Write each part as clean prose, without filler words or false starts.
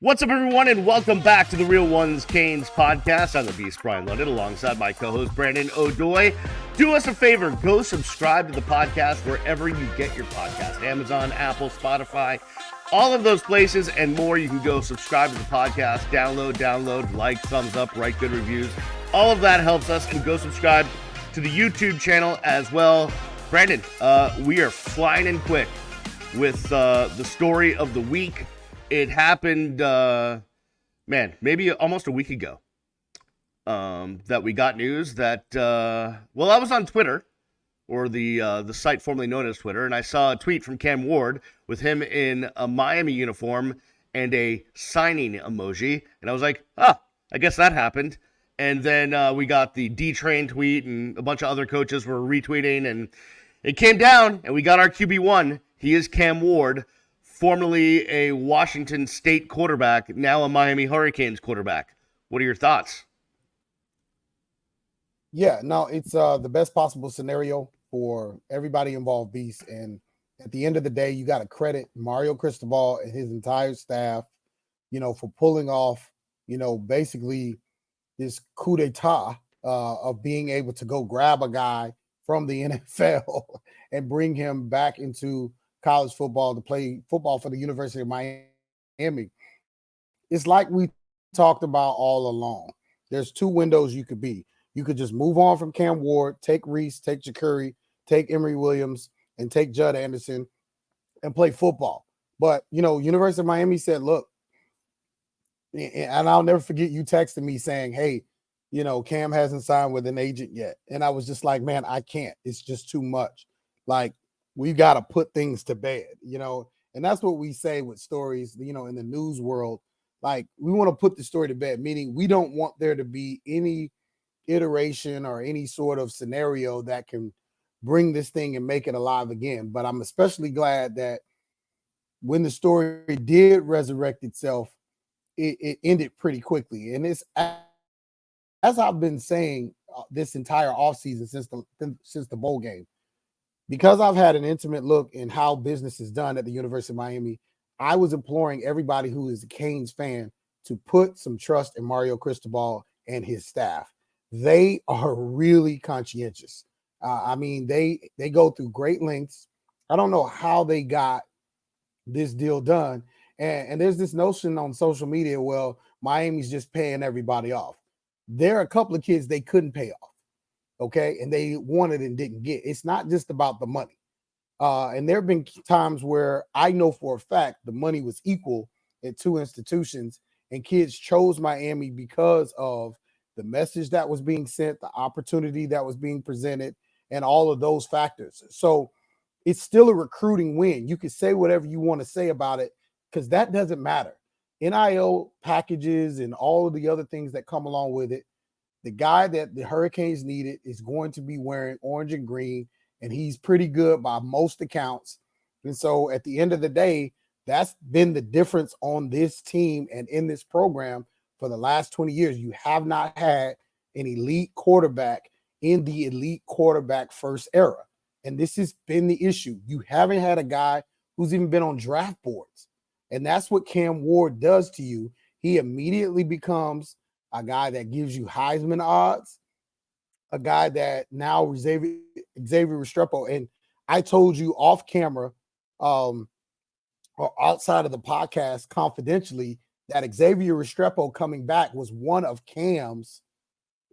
What's up, everyone, and welcome back to the Real Ones Canes podcast. I'm the Beast, Brian London, alongside my co-host, Brandon O'Doy. Do us a favor, go subscribe to the podcast wherever you get your podcast. Amazon, Apple, Spotify, all of those places and more. You can go subscribe to the podcast, download, like, thumbs up, write good reviews. All of that helps us, and go subscribe to the YouTube channel as well. Brandon, we are flying in quick with the story of the week. It happened, maybe almost a week ago, that we got news that, I was on Twitter, or the site formerly known as Twitter, and I saw a tweet from Cam Ward with him in a Miami uniform and a signing emoji, and I was like, I guess that happened. And then we got the D-Train tweet, and a bunch of other coaches were retweeting, and it came down, and we got our QB1. He is Cam Ward, formerly a Washington State quarterback, now a Miami Hurricanes quarterback. What are your thoughts? Yeah, no, it's the best possible scenario for everybody involved, Beast. And at the end of the day, you got to credit Mario Cristobal and his entire staff, for pulling off, basically this coup d'etat of being able to go grab a guy from the NFL and bring him back into college football to play football for the University of Miami. It's like we talked about all along. There's two windows you could be. You could just move on from Cam Ward, take Reese, take Jacurri, take Emory Williams, and take Judd Anderson and play football. But, University of Miami said, look, and I'll never forget you texting me saying, hey, Cam hasn't signed with an agent yet. And I was just like, man, I can't. It's just too much. Like, we've got to put things to bed, and that's what we say with stories, in the news world. Like, we want to put the story to bed, meaning we don't want there to be any iteration or any sort of scenario that can bring this thing and make it alive again. But I'm especially glad that when the story did resurrect itself, it ended pretty quickly. And it's, as I've been saying this entire offseason since the bowl game, because I've had an intimate look in how business is done at the University of Miami, I was imploring everybody who is a Canes fan to put some trust in Mario Cristobal and his staff. They are really conscientious. They go through great lengths. I don't know how they got this deal done. And there's this notion on social media, well, Miami's just paying everybody off. There are a couple of kids they couldn't pay off. Okay, and they wanted and didn't get. It's not just about the money. And there have been times where I know for a fact the money was equal at two institutions, and kids chose Miami because of the message that was being sent, the opportunity that was being presented, and all of those factors. So it's still a recruiting win. You can say whatever you want to say about it, because that doesn't matter. NIL packages and all of the other things that come along with it. The guy that the Hurricanes needed is going to be wearing orange and green, and he's pretty good by most accounts. And so at the end of the day, that's been the difference on this team and in this program for the last 20 years. You have not had an elite quarterback in the elite quarterback first era. And this has been the issue. You haven't had a guy who's even been on draft boards. And that's what Cam Ward does to you. He immediately becomes a guy that gives you Heisman odds, a guy that now Xavier Restrepo. And I told you off camera or outside of the podcast confidentially that Xavier Restrepo coming back was one of Cam's,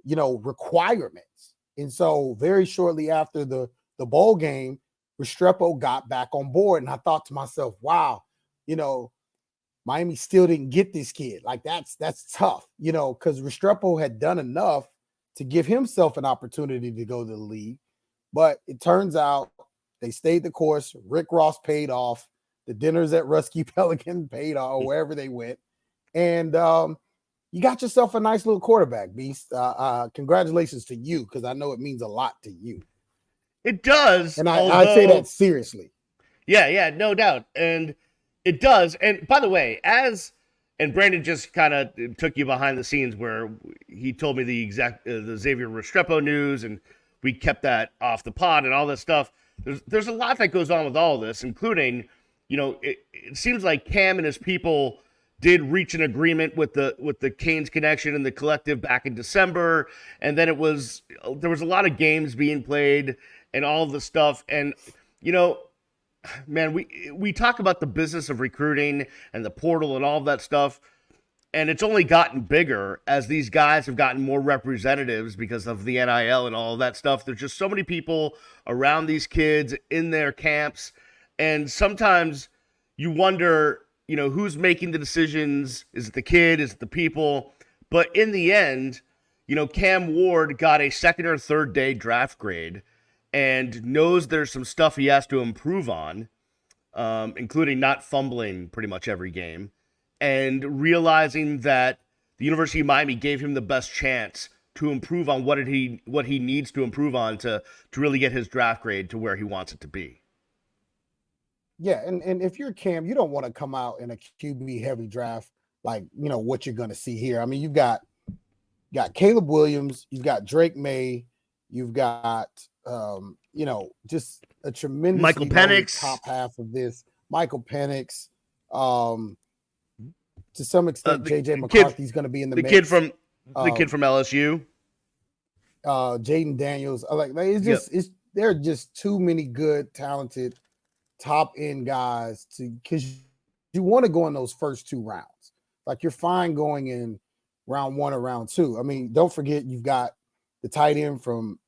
requirements. And so very shortly after the bowl game, Restrepo got back on board. And I thought to myself, wow, Miami still didn't get this kid. Like, that's tough, because Restrepo had done enough to give himself an opportunity to go to the league. But it turns out they stayed the course. Rick Ross paid off. The dinners at Rusky Pelican paid off, or wherever they went. And you got yourself a nice little quarterback, Beast. Congratulations to you, because I know it means a lot to you. It does. And I say that seriously. Yeah, no doubt. And it does. And by the way, and Brandon just kind of took you behind the scenes where he told me the exact the Xavier Restrepo news, and we kept that off the pod and all this stuff. There's a lot that goes on with all of this, including, it seems like Cam and his people did reach an agreement with the Canes connection and the collective back in December, and then there was a lot of games being played and all the stuff. And you know, man, we talk about the business of recruiting and the portal and all of that stuff, and it's only gotten bigger as these guys have gotten more representatives because of the NIL and all of that stuff. There's just so many people around these kids in their camps, and sometimes you wonder, who's making the decisions? Is it the kid? Is it the people? But in the end, Cam Ward got a second or third day draft grade and knows there's some stuff he has to improve on, including not fumbling pretty much every game, and realizing that the University of Miami gave him the best chance to improve on what he needs to improve on to really get his draft grade to where he wants it to be. Yeah, and if you're Cam, you don't want to come out in a QB heavy draft like what you're going to see here. I mean, you've got Caleb Williams, you've got Drake May, you've got just a tremendous Michael Penix top half of this. Michael Penix, to some extent, JJ McCarthy's going to be in the mix. Kid from LSU, Jaden Daniels. There are just too many good, talented, top end guys because you want to go in those first two rounds. Like you're fine going in round 1 or round 2. I mean, don't forget you've got the tight end from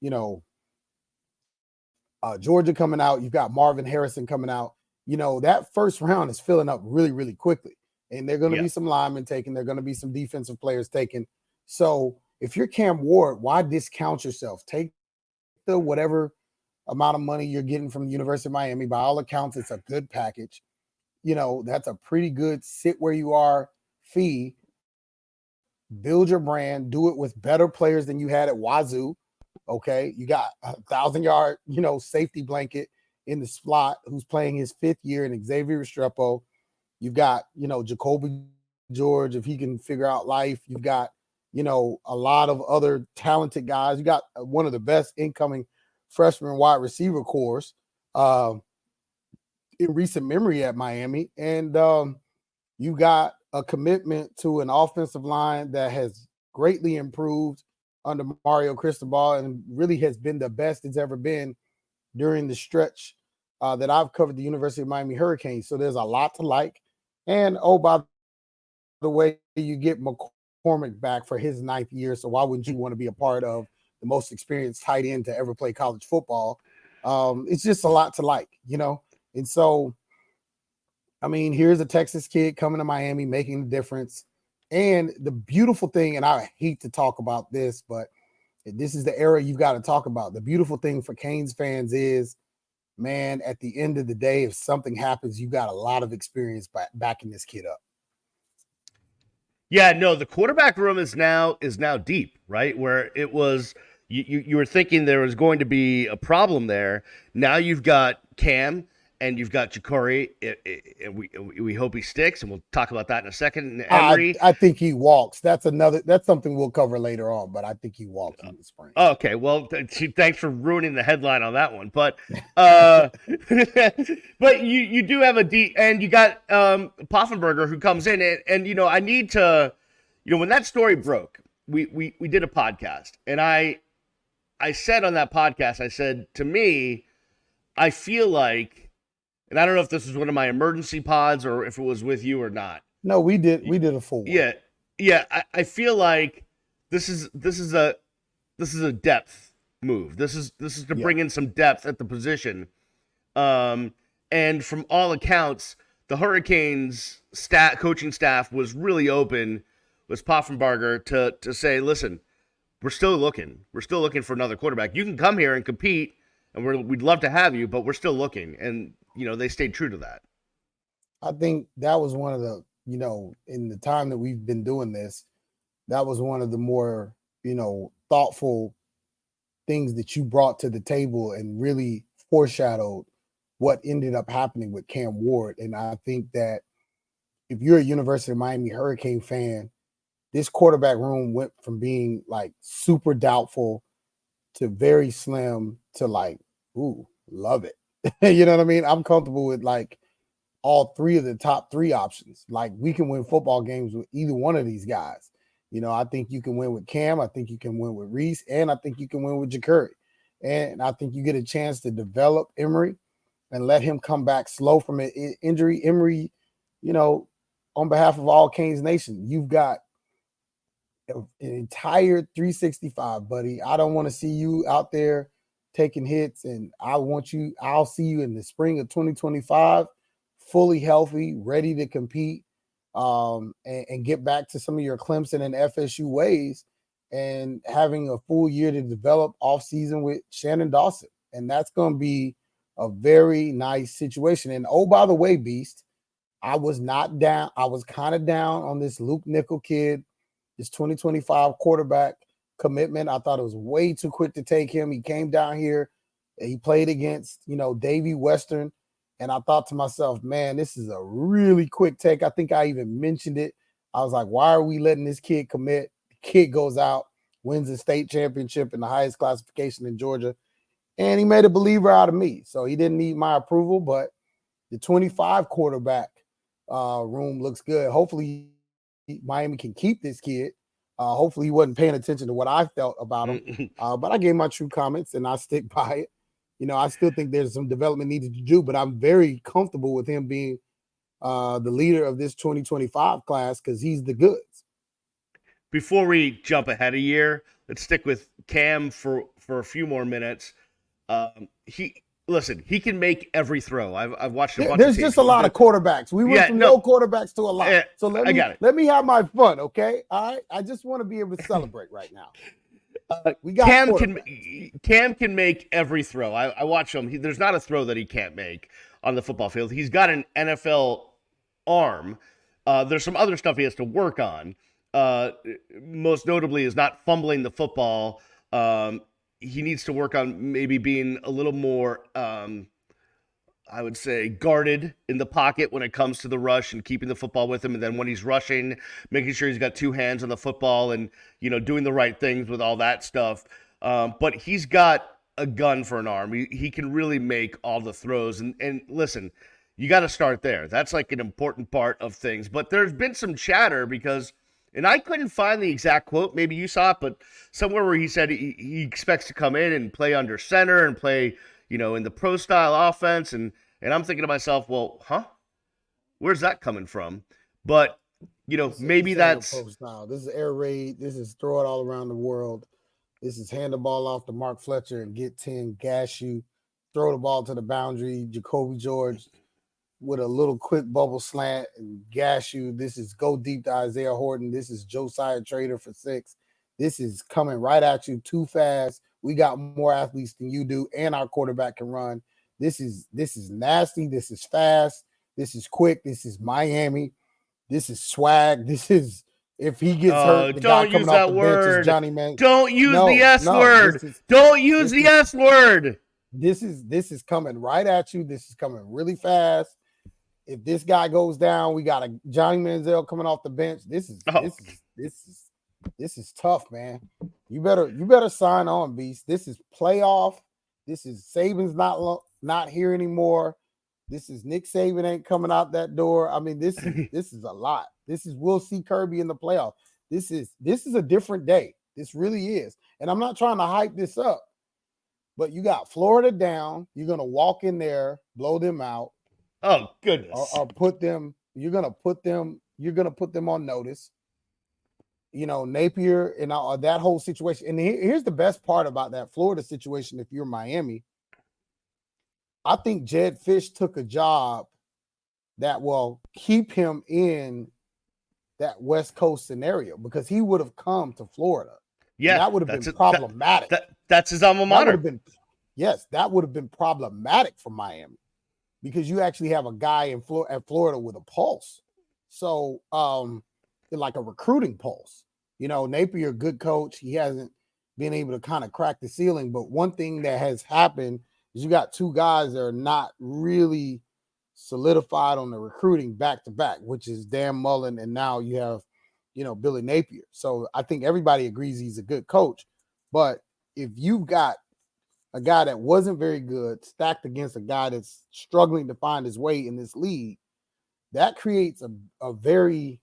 Georgia coming out. You've got Marvin Harrison coming out. That first round is filling up really, really quickly. And there are going to be some linemen taken. There are going to be some defensive players taken. So if you're Cam Ward, why discount yourself? Take the whatever amount of money you're getting from the University of Miami. By all accounts, it's a good package. That's a pretty good sit where you are fee. Build your brand. Do it with better players than you had at Wazoo. Okay, you got 1,000-yard, safety blanket in the slot who's playing his 5th year in Xavier Restrepo. You've got, Jacoby George, if he can figure out life. You've got, a lot of other talented guys. You got one of the best incoming freshman wide receiver cores in recent memory at Miami. And you got a commitment to an offensive line that has greatly improved under Mario Cristobal and really has been the best it's ever been during the stretch that I've covered the University of Miami Hurricanes. So there's a lot to like. And, oh, by the way, you get McCormick back for his 9th year. So why wouldn't you want to be a part of the most experienced tight end to ever play college football? It's just a lot to like, And so, I mean, here's a Texas kid coming to Miami, making the difference. And the beautiful thing, and I hate to talk about this, but this is the era you've got to talk about. The beautiful thing for Canes fans is, man, at the end of the day, if something happens, you got a lot of experience backing this kid up. Yeah, no, the quarterback room is now deep, right? Where it was, you were thinking there was going to be a problem there. Now you've got Cam and you've got Jacurri. We hope he sticks, and we'll talk about that in a second. And Emory, I think he walks. That's something we'll cover later on, but I think he walks in the spring. Okay, well, thanks for ruining the headline on that one. But but you do have and you got Poffenberger who comes in, and I need to, when that story broke, we did a podcast, and I said on that podcast, I said, to me, I feel like, and I don't know if this was one of my emergency pods or if it was with you or not. No, we did a full one. Yeah. I feel like this is a depth move. This is to bring in some depth at the position. And from all accounts, the Hurricanes coaching staff was really open with Poffenbarger to say, listen, we're still looking. We're still looking for another quarterback. You can come here and compete, and we'd love to have you, but we're still looking. And they stayed true to that. I think that was one of the, in the time that we've been doing this, that was one of the more, thoughtful things that you brought to the table and really foreshadowed what ended up happening with Cam Ward. And I think that if you're a University of Miami Hurricane fan, this quarterback room went from being like super doubtful to very slim to like, ooh, love it. You know what I mean? I'm comfortable with like all three of the top three options. Like, we can win football games with either one of these guys. I think you can win with Cam. I think you can win with Reese. And I think you can win with Jacurri. And I think you get a chance to develop Emory and let him come back slow from an injury. Emory, on behalf of all Canes Nation, you've got an entire 365, buddy. I don't want to see you out there taking hits, and I'll see you in the spring of 2025, fully healthy, ready to compete, and get back to some of your Clemson and FSU ways, and having a full year to develop off season with Shannon Dawson. And that's going to be a very nice situation. And oh, by the way, Beast, I was not down. I was kind of down on this Luke Nickel kid, this 2025 quarterback commitment. I thought it was way too quick to take him. He came down here. He played against, Davie Western. And I thought to myself, man, this is a really quick take. I think I even mentioned it. I was like, why are we letting this kid commit? The kid goes out, wins the state championship in the highest classification in Georgia. And he made a believer out of me. So he didn't need my approval, but the 25 quarterback room looks good. Hopefully Miami can keep this kid. Hopefully he wasn't paying attention to what I felt about him. But I gave my true comments, and I stick by it. I still think there's some development needed to do, but I'm very comfortable with him being the leader of this 2025 class because he's the goods. Before we jump ahead a year, let's stick with Cam for a few more minutes. He can make every throw. I've watched a bunch There's of just a lot of quarterbacks. We went from no quarterbacks to a lot. So let me have my fun, okay? All right. I just want to be able to celebrate right now. We got Cam can make every throw. I watch him. There's not a throw that he can't make on the football field. He's got an NFL arm. There's some other stuff he has to work on. Most notably is not fumbling the football. He needs to work on maybe being a little more, I would say, guarded in the pocket when it comes to the rush and keeping the football with him. And then when he's rushing, making sure he's got two hands on the football and, doing the right things with all that stuff. But he's got a gun for an arm. He can really make all the throws. And listen, you got to start there. That's like an important part of things. But there's been some chatter because, and I couldn't find the exact quote. Maybe you saw it, but somewhere where he said he expects to come in and play under center and play, in the pro style offense. And I'm thinking to myself, well, where's that coming from? But, maybe that's pro style. This is air raid. This is throw it all around the world. This is hand the ball off to Mark Fletcher and get 10, gas you, throw the ball to the boundary. Jacoby George with a little quick bubble slant and gas you. This is go deep to Isaiah Horton. This is Josiah Trader for 6. This is coming right at you too fast. We got more athletes than you do, and our quarterback can run. This is nasty. This is fast. This is quick. This is Miami. This is swag. This is, if he gets hurt, the guy coming off the bench is Johnny Man. Don't use the S word. Don't use the S word. This is coming right at you. This is coming really fast. If this guy goes down, we got a Johnny Manziel coming off the bench. This is tough, man. You better sign on, Beast. This is playoff. This is Saban's not here anymore. This is Nick Saban ain't coming out that door. I mean, this is a lot. This is we'll see Kirby in the playoff. This is a different day. This really is. And I'm not trying to hype this up, but you got Florida down. You're gonna walk in there, blow them out. Oh goodness! Or put them. You're gonna put them on notice. Napier and that whole situation. And here's the best part about that Florida situation. If you're Miami, I think Jed Fish took a job that will keep him in that West Coast scenario because he would have come to Florida. Yeah, that would have been problematic. That's his alma mater. That would have been problematic for Miami because you actually have a guy at Florida with a pulse. So, like a recruiting pulse. Napier, good coach. He hasn't been able to kind of crack the ceiling. But one thing that has happened is you got two guys that are not really solidified on the recruiting back to back, which is Dan Mullen, and now you have, Billy Napier. So I think everybody agrees he's a good coach. But if you've got a guy that wasn't very good stacked against a guy that's struggling to find his way in this league, that creates a very,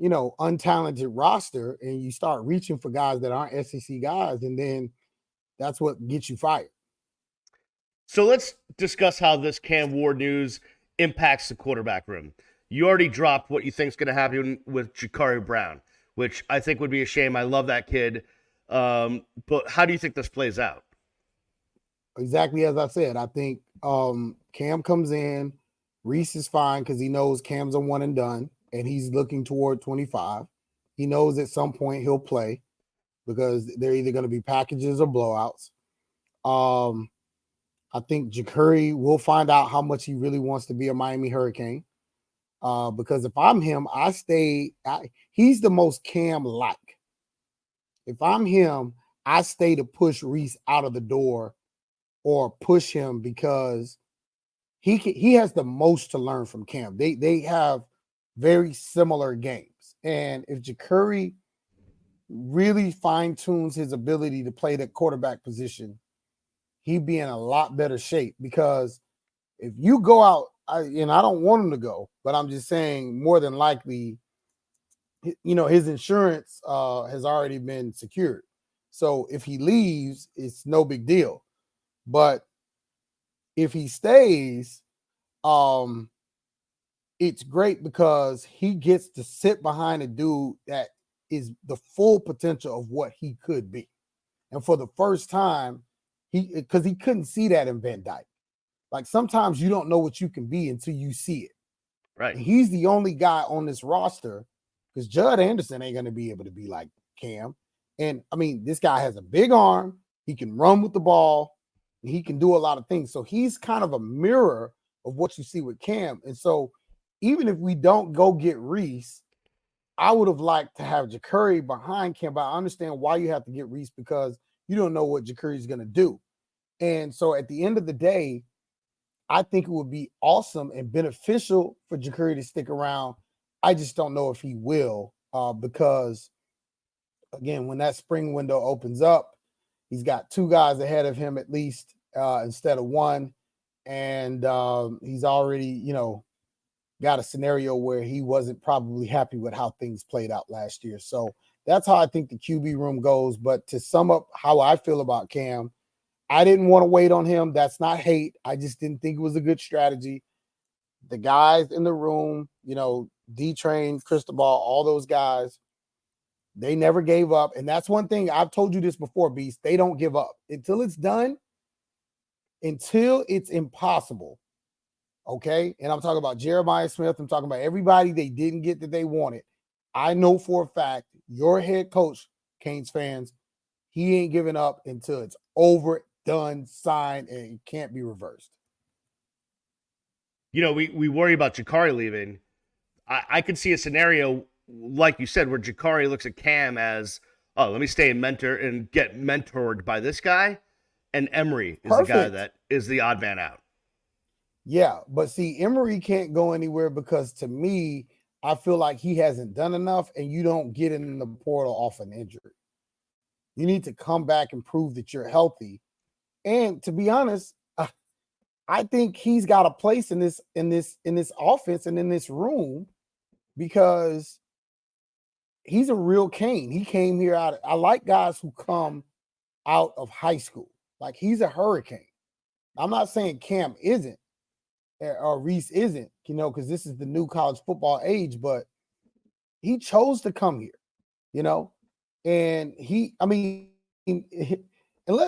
untalented roster, and you start reaching for guys that aren't SEC guys, and then that's what gets you fired. So let's discuss how this Cam Ward news impacts the quarterback room. You already dropped what you think is going to happen with Jacurri Brown, which I think would be a shame. I love that kid. But how do you think this plays out? Exactly as I said, I think Cam comes in, Reese is fine because he knows Cam's a one and done, and he's looking toward 25. He knows at some point he'll play because they're either going to be packages or blowouts. I think Jacurri will find out how much he really wants to be a Miami Hurricane. Because if I'm him, he's the most Cam-like. If I'm him, I stay to push Reese out of the door or push him because he has the most to learn from Cam. They have very similar games. And if Jacurri really fine-tunes his ability to play the quarterback position, he'd be in a lot better shape. Because if you go out, and I don't want him to go, but I'm just saying more than likely, his insurance has already been secured. So if he leaves, it's no big deal. But if he stays, it's great because he gets to sit behind a dude that is the full potential of what he could be. And for the first time, because he couldn't see that in Van Dyke. Like sometimes you don't know what you can be until you see it. Right. And he's the only guy on this roster because Judd Anderson ain't going to be able to be like Cam. And I mean, this guy has a big arm. He can run with the ball. And he can do a lot of things. So he's kind of a mirror of what you see with Cam. And so even if we don't go get Reese, I would have liked to have Jacurri behind Cam, but I understand why you have to get Reese because you don't know what Jacurri is going to do. And so at the end of the day, I think it would be awesome and beneficial for Jacurri to stick around. I just don't know if he will because, again, when that spring window opens up, he's got two guys ahead of him at least instead of one. And he's already, got a scenario where he wasn't probably happy with how things played out last year. So that's how I think the QB room goes. But to sum up how I feel about Cam, I didn't want to wait on him. That's not hate. I just didn't think it was a good strategy. The guys in the room, D-Train, Cristobal, all those guys, they never gave up. And that's one thing. I've told you this before, Beast. They don't give up. Until it's done, until it's impossible, okay? And I'm talking about Jeremiah Smith. I'm talking about everybody they didn't get that they wanted. I know for a fact, your head coach, Canes fans, he ain't giving up until it's over, done, signed, and it can't be reversed. We worry about Jacurri leaving. I could see a scenario, like you said, where Jacurri looks at Cam as, oh, let me stay and mentor and get mentored by this guy. And Emory is the guy that is the odd man out. Yeah, but see, Emory can't go anywhere because to me, I feel like he hasn't done enough, and you don't get in the portal off an injury. You need to come back and prove that you're healthy. And to be honest, I think he's got a place in this offense and in this room because he's a real Cane. He came here I like guys who come out of high school. Like he's a Hurricane. I'm not saying Cam isn't or Reese isn't, because this is the new college football age, but he chose to come here, and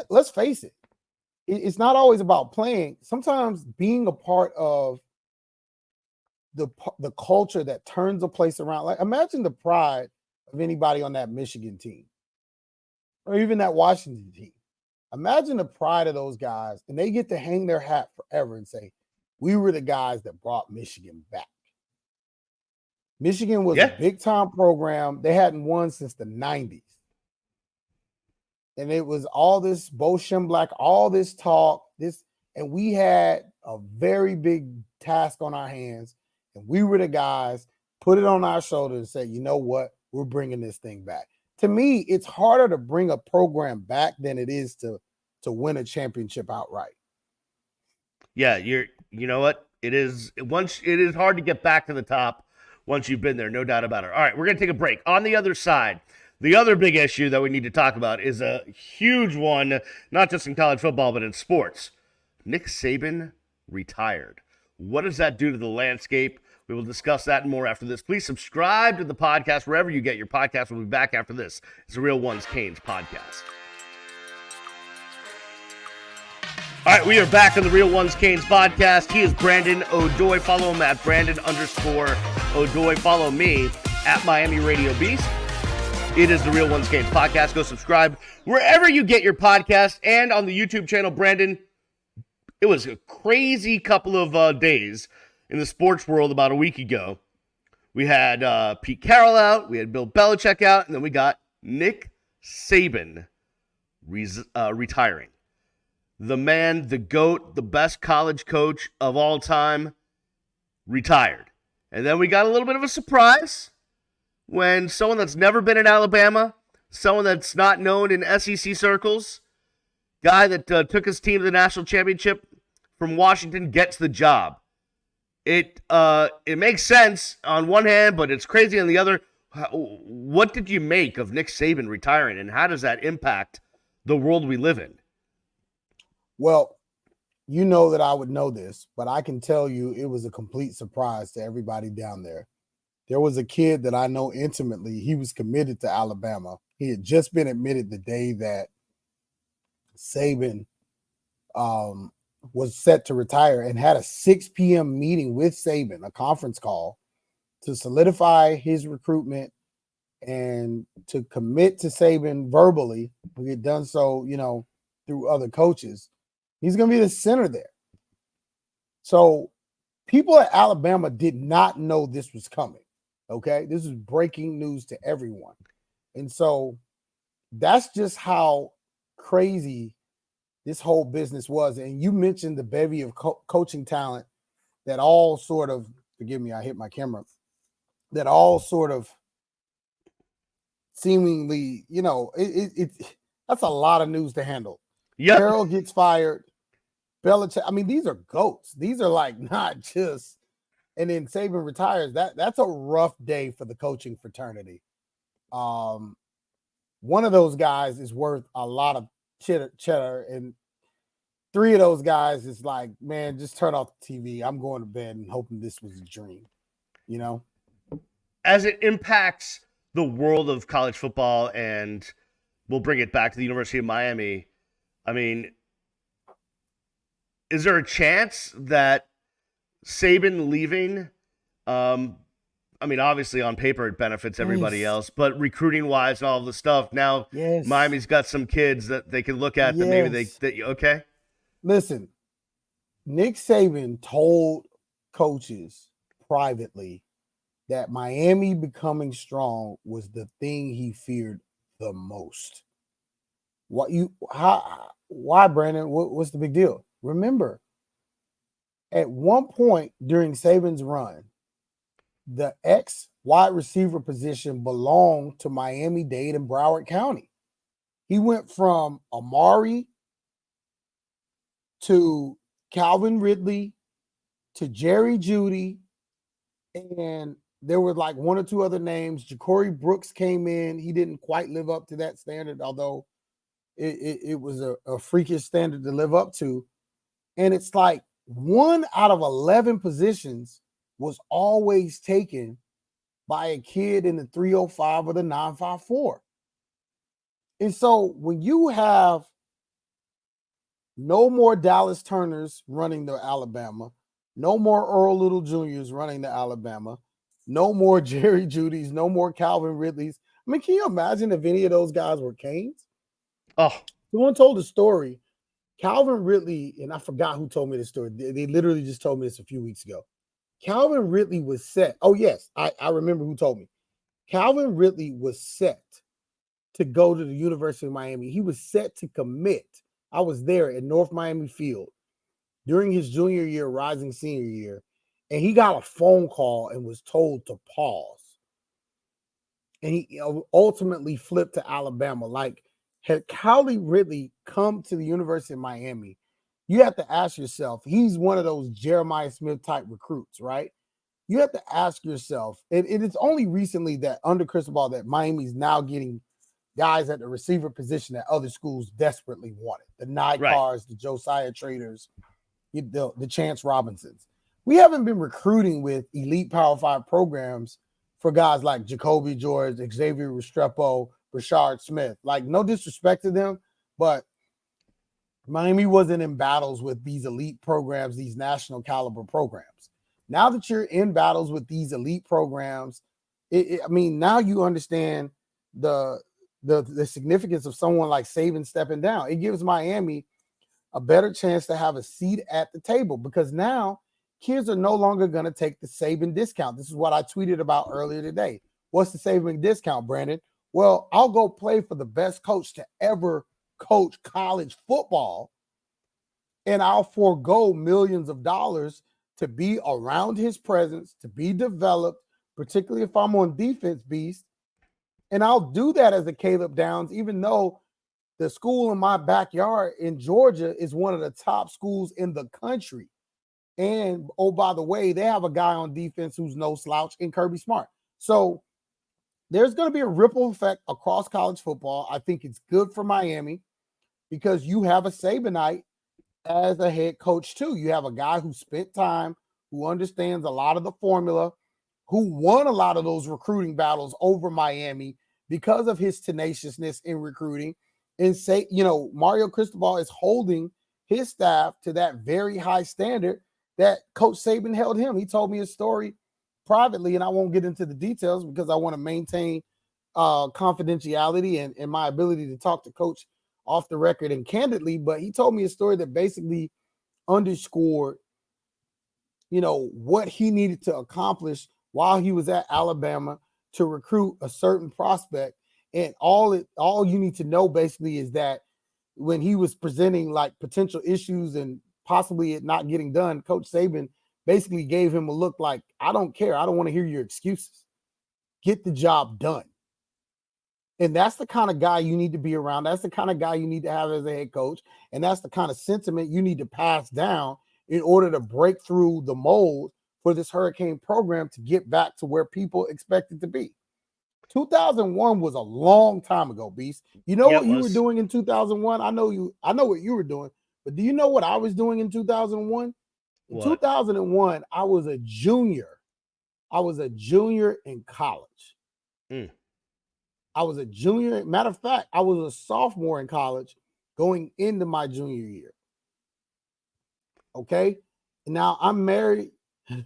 let's face it, it's not always about playing. Sometimes being a part of the culture that turns a place around. Like imagine the pride of anybody on that Michigan team or even that Washington team. Imagine the pride of those guys, and they get to hang their hat forever and say, we were the guys that brought Michigan back. Michigan was a big-time program. They hadn't won since the 90s. And it was all this Bo Schemblack, all this talk, and we had a very big task on our hands. And we were the guys, put it on our shoulders and say, you know what? We're bringing this thing back. To me, it's harder to bring a program back than it is to win a championship outright. Yeah, you know what? It is hard to get back to the top once you've been there, no doubt about it. All right, we're going to take a break. On the other side, the other big issue that we need to talk about is a huge one, not just in college football, but in sports. Nick Saban retired. What does that do to the landscape? We will discuss that and more after this. Please subscribe to the podcast wherever you get your podcast. We'll be back after this. It's the Real Ones Canes podcast. All right, we are back on the Real Ones Canes podcast. He is Brandon O'Doy. Follow him at Brandon_O'Doy. Follow me at Miami Radio Beast. It is the Real Ones Canes podcast. Go subscribe wherever you get your podcast and on the YouTube channel. Brandon, it was a crazy couple of days in the sports world about a week ago. We had Pete Carroll out, we had Bill Belichick out, and then we got Nick Saban retiring. The man, the GOAT, the best college coach of all time, retired. And then we got a little bit of a surprise when someone that's never been in Alabama, someone that's not known in SEC circles, guy that took his team to the national championship from Washington gets the job. It makes sense on one hand, but it's crazy on the other. What did you make of Nick Saban retiring, and how does that impact the world we live in? Well, you know that I would know this, but I can tell you it was a complete surprise to everybody down there. There was a kid that I know intimately. He was committed to Alabama. He had just been admitted the day that Saban was set to retire and had a 6 p.m. meeting with Saban, a conference call, to solidify his recruitment and to commit to Saban verbally. We had done so, through other coaches. He's going to be the center there. So people at Alabama did not know this was coming, okay? This is breaking news to everyone. And so that's just how crazy this whole business was. And you mentioned the bevy of coaching talent that all sort of, forgive me, I hit my camera, that all sort of seemingly, that's a lot of news to handle. Yep. Carroll gets fired. Belichick, these are GOATs. These are like not just, and then Saban retires. That's a rough day for the coaching fraternity. One of those guys is worth a lot of cheddar, and three of those guys is like, man, just turn off the TV. I'm going to bed and hoping this was a dream, As it impacts the world of college football, and we'll bring it back to the University of Miami, is there a chance that Saban leaving, obviously on paper it benefits everybody else, but recruiting-wise and all of the stuff, now Miami's got some kids that they can look at that maybe okay? Listen, Nick Saban told coaches privately that Miami becoming strong was the thing he feared the most. Why, Brandon? What's the big deal? Remember, at one point during Saban's run, the ex-wide receiver position belonged to Miami-Dade and Broward County. He went from Emory to Calvin Ridley to Jerry Jeudy, and there were like one or two other names. Jacurri Brooks came in. He didn't quite live up to that standard, although it was a freakish standard to live up to. And it's like 1 out of 11 positions was always taken by a kid in the 305 or the 954. And so when you have no more Dallas Turners running the Alabama, no more Earl Little Juniors running the Alabama, no more Jerry Judys, no more Calvin Ridleys. Can you imagine if any of those guys were Canes? Oh, someone told a story. Calvin Ridley, and I forgot who told me this story. They literally just told me this a few weeks ago. Calvin Ridley was set. Oh, yes, I remember who told me. Calvin Ridley was set to go to the University of Miami. He was set to commit. I was there at North Miami Field during his junior year, rising senior year, and he got a phone call and was told to pause. And he ultimately flipped to Alabama. Like, had Calvin Ridley come to the University of Miami, you have to ask yourself, he's one of those Jeremiah Smith type recruits, right? You have to ask yourself, and it's only recently that under Cristobal that Miami's now getting guys at the receiver position that other schools desperately wanted. The Nykars, the Josiah Traders, the Chance Robinsons. We haven't been recruiting with elite Power 5 programs for guys like Jacoby George, Xavier Restrepo, Rashard Smith. Like, no disrespect to them, but Miami wasn't in battles with these elite programs, these national caliber programs. Now that you're in battles with these elite programs, now you understand the significance of someone like Saban stepping down. It gives Miami a better chance to have a seat at the table because now kids are no longer going to take the Saban discount. This is what I tweeted about earlier today. What's the Saban discount, Brandon? Well, I'll go play for the best coach to ever coach college football, and I'll forego millions of dollars to be around his presence, to be developed, particularly if I'm on defense, Beast. And I'll do that as a Caleb Downs, even though the school in my backyard in Georgia is one of the top schools in the country. And, oh, by the way, they have a guy on defense who's no slouch in Kirby Smart. So there's going to be a ripple effect across college football. I think it's good for Miami because you have a Sabanite as a head coach too. You have a guy who spent time, who understands a lot of the formula, who won a lot of those recruiting battles over Miami because of his tenaciousness in recruiting. And say, Mario Cristobal is holding his staff to that very high standard that Coach Saban held him. He told me a story privately, and I won't get into the details because I want to maintain confidentiality and my ability to talk to Coach off the record and candidly, but he told me a story that basically underscored, what he needed to accomplish while he was at Alabama to recruit a certain prospect. And all you need to know basically is that when he was presenting like potential issues and possibly it not getting done, Coach Saban basically gave him a look like, I don't care. I don't want to hear your excuses. Get the job done. And that's the kind of guy you need to be around. That's the kind of guy you need to have as a head coach. And that's the kind of sentiment you need to pass down in order to break through the mold for this Hurricane program to get back to where people expect it to be. 2001 was a long time ago, Beast. You know what you were doing in 2001? I know what you were doing, but do you know what I was doing in 2001? In 2001, I was a junior. I was a junior in college. I was a junior. Matter of fact, I was a sophomore in college going into my junior year. Okay. Now I'm married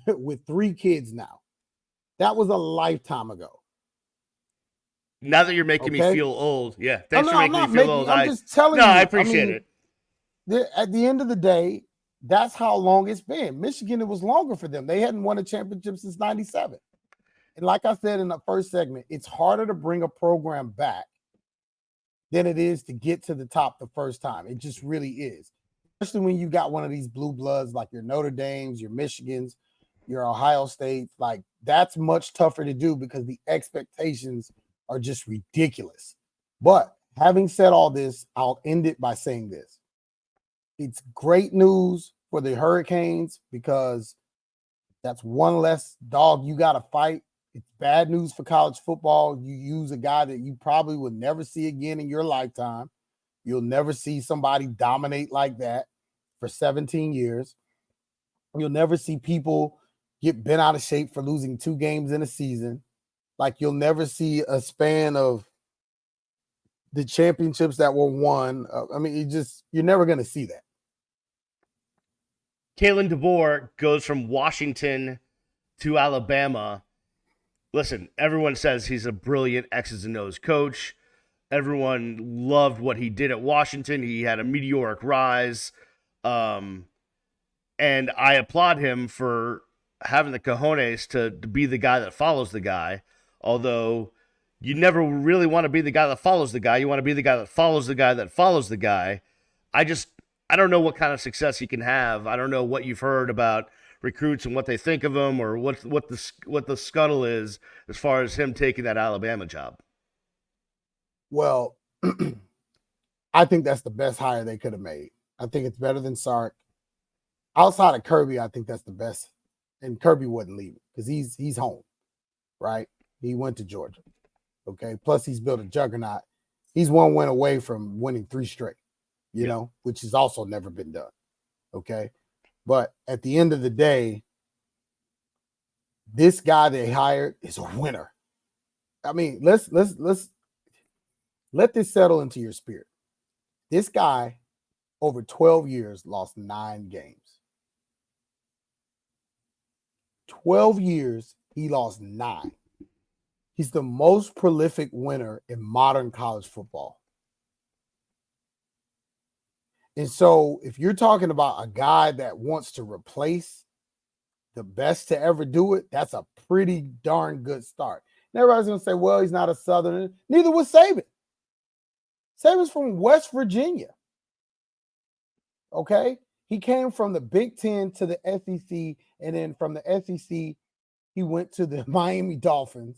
with 3 kids now. That was a lifetime ago. Now that you're making me feel old. Yeah. Thanks for making me feel old. I'm just telling you. I appreciate it. At the end of the day, that's how long it's been. Michigan, it was longer for them. They hadn't won a championship since 97. And like I said in the first segment, it's harder to bring a program back than it is to get to the top the first time. It just really is. Especially when you got one of these blue bloods like your Notre Dames, your Michigans, your Ohio States. Like, that's much tougher to do because the expectations are just ridiculous. But having said all this, I'll end it by saying this. It's great news for the Hurricanes because that's one less dog you got to fight. It's bad news for college football. You use a guy that you probably would never see again in your lifetime. You'll never see somebody dominate like that for 17 years. You'll never see people get bent out of shape for losing 2 games in a season. Like, you'll never see a span of the championships that were won. You're never going to see that. Kalen DeBoer goes from Washington to Alabama. Listen, everyone says he's a brilliant X's and O's coach. Everyone loved what he did at Washington. He had a meteoric rise. And I applaud him for having the cojones to be the guy that follows the guy. Although you never really want to be the guy that follows the guy. You want to be the guy that follows the guy that follows the guy. I don't know what kind of success he can have. I don't know what you've heard about recruits and what they think of him or what the scuttle is as far as him taking that Alabama job. Well, I think that's the best hire they could have made. I think it's better than Sark. Outside of Kirby, I think that's the best. And Kirby wouldn't leave because he's home, right? He went to Georgia. Okay. Plus, he's built a juggernaut. He's 1 win away from winning 3 straight, you know, which has also never been done. Okay. But at the end of the day, this guy they hired is a winner. I mean, let's let this settle into your spirit. This guy, over 12 years, lost 9 games. 12 years, he lost 9. He's the most prolific winner in modern college football. And so if you're talking about a guy that wants to replace the best to ever do it, that's a pretty darn good start. And everybody's going to say, well, he's not a Southerner. Neither was Saban. Saban's from West Virginia. Okay? He came from the Big Ten to the SEC, and then from the SEC, he went to the Miami Dolphins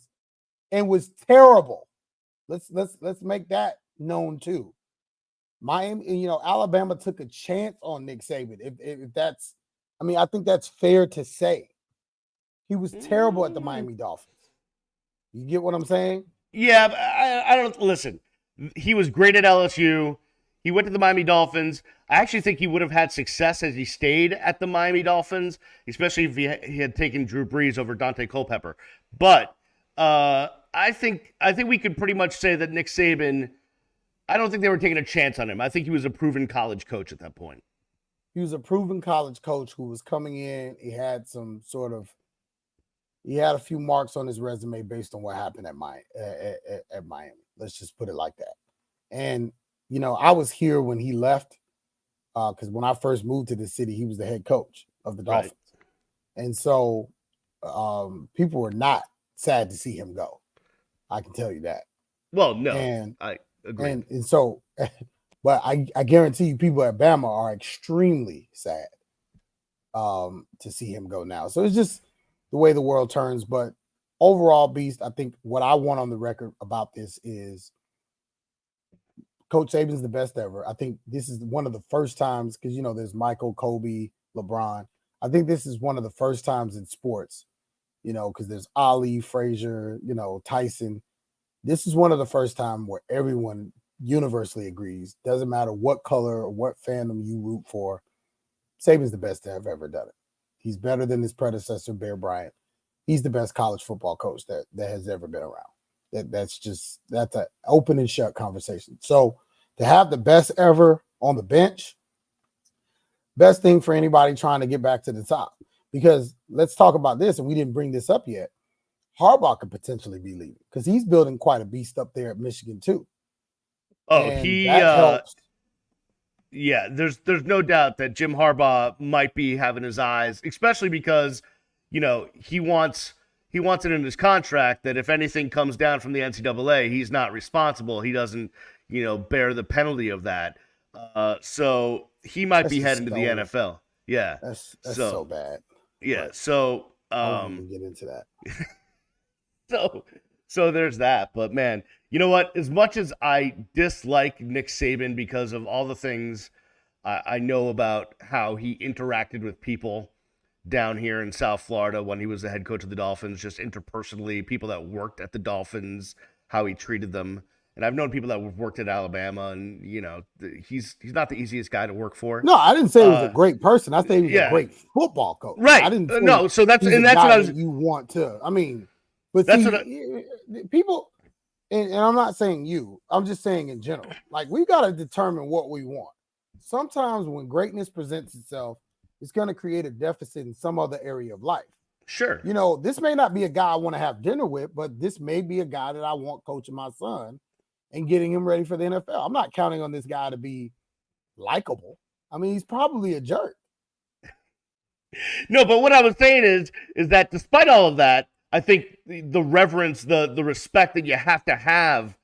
and was terrible. Let's make that known too. Miami, Alabama took a chance on Nick Saban. If that's, I mean, I think that's fair to say. He was terrible at the Miami Dolphins. You get what I'm saying? Yeah, but I don't listen. He was great at LSU. He went to the Miami Dolphins. I actually think he would have had success as he stayed at the Miami Dolphins, especially if he had taken Drew Brees over Dante Culpepper. But I think we could pretty much say that Nick Saban, I don't think they were taking a chance on him. I think he was a proven college coach at that point. He was a proven college coach who was coming in. He had a few marks on his resume based on what happened at Miami. Let's just put it like that. And I was here when he left because when I first moved to the city, he was the head coach of the Dolphins. Right. And so people were not sad to see him go. I can tell you that. Well, no, and I agree. And so, but I guarantee you people at Bama are extremely sad to see him go now. So it's just the way the world turns. But overall, Beast, I think what I want on the record about this is Coach Saban's the best ever. I think this is one of the first times, because, there's Michael, Kobe, LeBron. I think this is one of the first times in sports, because there's Ali, Frazier, Tyson. This is one of the first time where everyone universally agrees. Doesn't matter what color or what fandom you root for. Saban's the best to have ever done it. He's better than his predecessor, Bear Bryant. He's the best college football coach that has ever been around. That's an open and shut conversation. So to have the best ever on the bench, best thing for anybody trying to get back to the top. Because let's talk about this, and we didn't bring this up yet. Harbaugh could potentially be leaving because he's building quite a beast up there at Michigan too. Oh, and that helps. Yeah, there's no doubt that Jim Harbaugh might be having his eyes, especially because, he wants it in his contract that if anything comes down from the NCAA, he's not responsible. He doesn't, bear the penalty of that. So he might be heading to the NFL. Yeah. That's so bad. Yeah. So I won't even get into that. So there's that. But man, you know what? As much as I dislike Nick Saban because of all the things I know about how he interacted with people down here in South Florida when he was the head coach of the Dolphins, just interpersonally, people that worked at the Dolphins, how he treated them. And I've known people that worked at Alabama, and he's not the easiest guy to work for. No, I didn't say he was a great person. I say he was a great football coach. Right? I didn't. No, so that's what I was. You want to? I mean, but that's people. And I'm not saying you. I'm just saying in general. Like we got to determine what we want. Sometimes when greatness presents itself, it's going to create a deficit in some other area of life. Sure. This may not be a guy I want to have dinner with, but this may be a guy that I want coaching my son and getting him ready for the NFL. I'm not counting on this guy to be likable. I mean, he's probably a jerk. No, but what I was saying is that despite all of that, I think the reverence, the respect that you have to have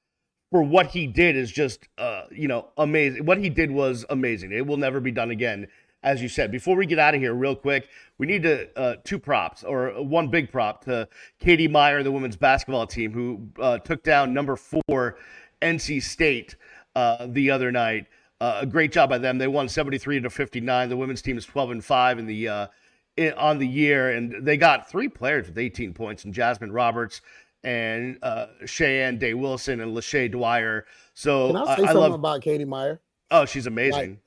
for what he did is just, amazing. What he did was amazing. It will never be done again. As you said, before we get out of here real quick, we need to two props, or one big prop to Katie Meyer, the women's basketball team, who took down number 4 NC State the other night. a great job by them. They won 73-59. The women's team is 12-5 in the on the year, and they got 3 players with 18 points, and Jasmine Roberts and Cheyenne Day Wilson and Lachey Dwyer. So can I say something about Katie Meyer? Oh, she's amazing.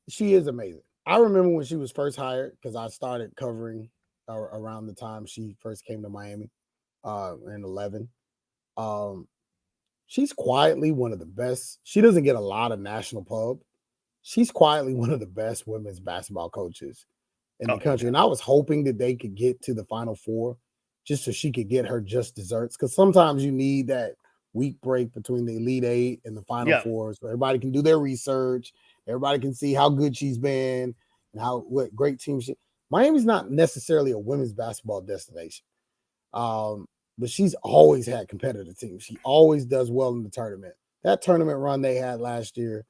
She is amazing. I remember when she was first hired, because I started covering around the time she first came to Miami in 11. She's quietly one of the best. She doesn't get a lot of national pub. She's quietly one of the best women's basketball coaches in the country. And I was hoping that they could get to the Final Four just so she could get her just desserts. Because sometimes you need that week break between the Elite Eight and the Final Four, so everybody can do their research. Everybody can see how good she's been and what great team she. Miami's not necessarily a women's basketball destination, but she's always had competitive teams. She always does well in the tournament. That tournament run they had last year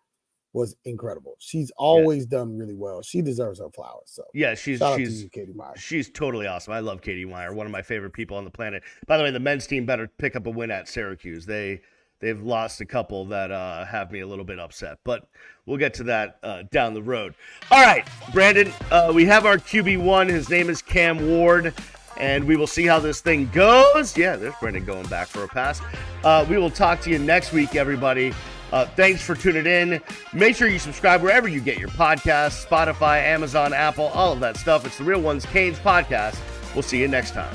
was incredible. She's always done really well. She deserves her flowers. So she's you, Katie Meyer. She's totally awesome. I love Katie Meyer, one of my favorite people on the planet. By the way, the men's team better pick up a win at Syracuse. They've lost a couple that have me a little bit upset, but we'll get to that down the road. All right, Brandon, we have our QB1. His name is Cam Ward, and we will see how this thing goes. Yeah, there's Brandon going back for a pass. We will talk to you next week, everybody. Thanks for tuning in. Make sure you subscribe wherever you get your podcasts, Spotify, Amazon, Apple, all of that stuff. It's the Real Ones Canes podcast. We'll see you next time.